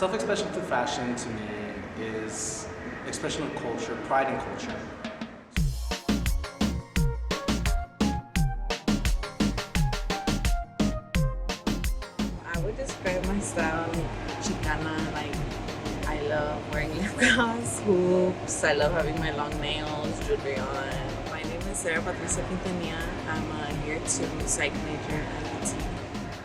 Self-expression through fashion to me is expression of culture, pride in culture. I would describe my style Chicana, like I love wearing lip gloss, hoops, I love having my long nails, jewelry on. My name is Sarah Patricia Quintanilla. I'm a year 2 psych major at UT.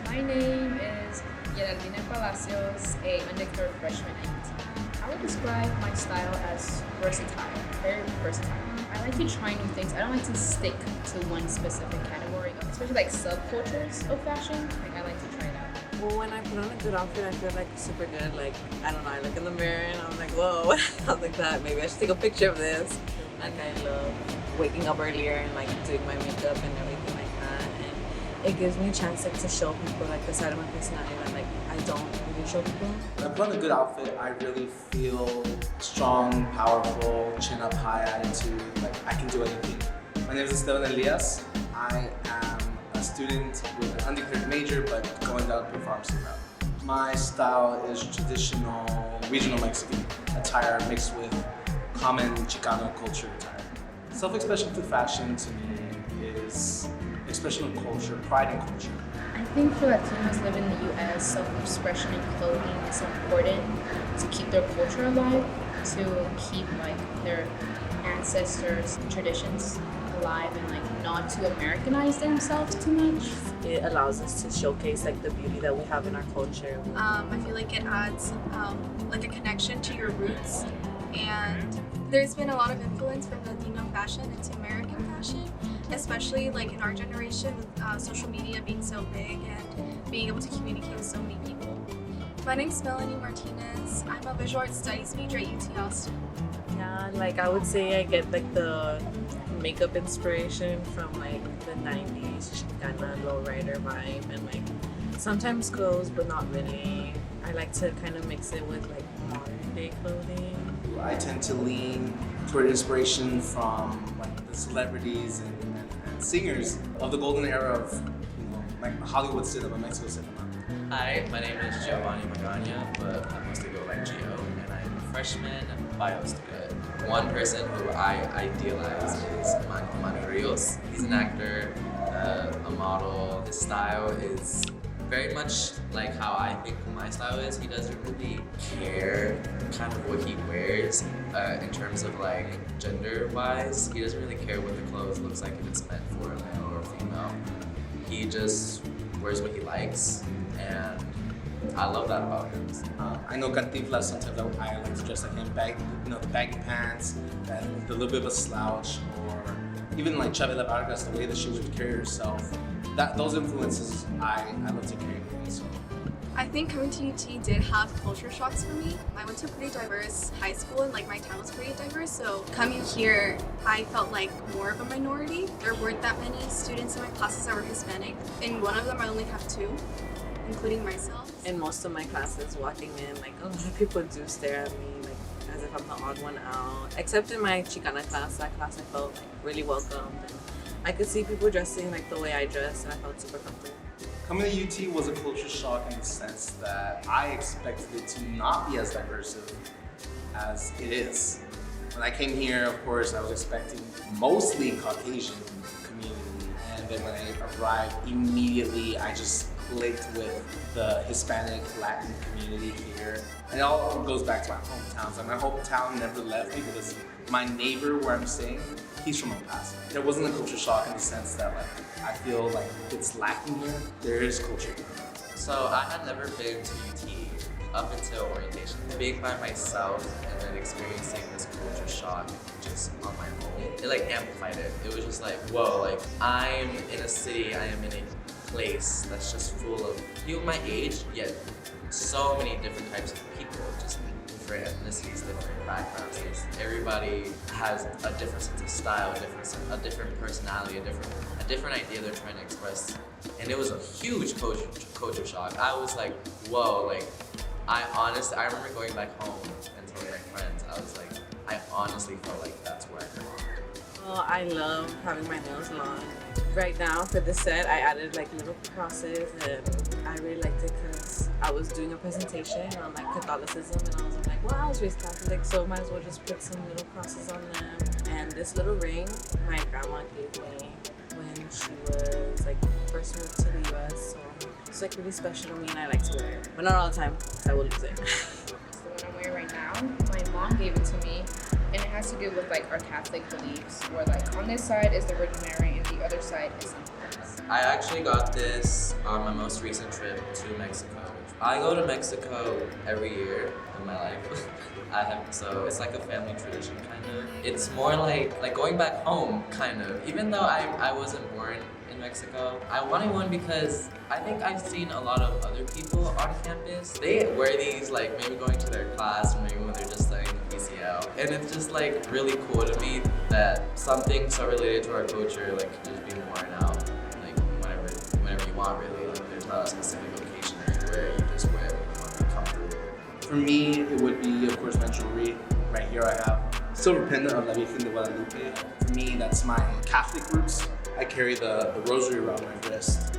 My name is Geraldine Palacios, a undergrad freshman at UT. I would describe my style as versatile, very versatile. I like to try new things. I don't like to stick to one specific category, especially like subcultures of fashion. Like I like to try it out. Well, when I put on a good outfit, I feel like super good. Like, I don't know, I look in the mirror and I'm like, whoa, I was like that. Maybe I should take a picture of this. Like, I love waking up earlier and like doing my makeup and everything like that. And it gives me a chance like to show people like the side of my personality that like I don't really show people. When I put on a good outfit, I really feel strong, powerful, chin up high attitude, like I can do anything. My name is Esteban Elias. I am a student with an undeclared major but going down to pharmacy route. My style is traditional regional Mexican attire mixed with common Chicano culture attire. Self-expression through fashion to me is expression of culture, pride in culture. I think for Latinos living in the U.S., self-expression in clothing is important to keep their culture alive, to keep like their ancestors' traditions alive, and like not to Americanize themselves too much. It allows us to showcase like the beauty that we have in our culture. I feel like it adds like a connection to your roots, and there's been a lot of influence from Latino fashion into American fashion, especially like in our generation with social media being so big and being able to communicate with so many people. My name's Melanie Martinez. I'm a visual arts studies major at UT Austin. Yeah, like I would say I get like the makeup inspiration from like the 90s Chicana lowrider vibe, and like sometimes clothes but not really. I like to kind of mix it with like modern day clothing. I tend to lean toward inspiration from like the celebrities and singers of the golden era of like Hollywood cinema, Mexico cinema. Hi, my name is Giovanni Magana, but I mostly go by Gio, and I'm a freshman bio student. One person who I idealize is Manny Rios. He's an actor, a model. His style is very much like how I think my style is. He doesn't really care kind of what he wears in terms of like gender wise. He doesn't really care what the clothes looks like, if it's meant for a male or a female. He just wears what he likes, and I love that about him. I know Cantinflas, sometimes I like to dress like him, the baggy pants, the little bit of a slouch, or even like Chavela Vargas, the way that she would carry herself. Those influences I love to carry with me. So. I think coming to UT did have culture shocks for me. I went to a pretty diverse high school, and like my town was pretty diverse, so coming here I felt like more of a minority. There weren't that many students in my classes that were Hispanic. In one of them I only have 2, including myself. In most of my classes walking in, like a lot of people do stare at me like as if I'm the odd one out. Except in my Chicana class, that class I felt like really welcomed, and I could see people dressing like the way I dress, and I felt super comfortable. Coming to UT was a culture shock in the sense that I expected it to not be as diverse as it is. When I came here, of course, I was expecting mostly Caucasian community, and then when I arrived, immediately I just clicked with the Hispanic Latin community here. And it all goes back to my hometown. So my hometown never left me, because my neighbor where I'm staying, he's from El Paso. There wasn't a culture shock in the sense that like I feel like it's lacking here. There is culture here. So I had never been to UT up until orientation. Being by myself and then experiencing this culture shock just on my own, it like amplified it. It was just like, whoa, like I'm in a city, I am in a place that's just full of people my age, yet so many different types of people, just different ethnicities, different backgrounds. Everybody has a different sense of style, a different personality, a different idea they're trying to express. And it was a huge culture shock. I was like, whoa, like I remember going back home and telling my friends, I was like, I honestly felt like that's where I belong. Well, I love having my nails long. Right now for this set, I added like little crosses, and I really liked it because I was doing a presentation on like Catholicism, and I was like, well, I was raised Catholic, so I might as well just put some little crosses on them. And this little ring, my grandma gave me when she was like first moved to the US, so it's like really special to me, and I like to wear it, but not all the time, because I will lose it. The one I'm wearing right now, my mom gave it to me, and it has to do with like our Catholic beliefs, where like on this side is the Virgin Mary and the other side is something else. I actually got this on my most recent trip to Mexico. I go to Mexico every year in my life. So it's like a family tradition kind of. It's more like going back home kind of. Even though I wasn't born in Mexico, I wanted one because I think I've seen a lot of other people on campus. They wear these like maybe going to their class or maybe when they're just studying PCL. And it's just like really cool to me that something so related to our culture like can just be worn out like whenever you want really. Like there's not a specific location that you wear, you just wear it when you want to be comfortable. For me, it would be, of course, my jewelry. Right here I have silver pendant of La Virgen de Guadalupe. For me, that's my Catholic roots. I carry the rosary around my wrist.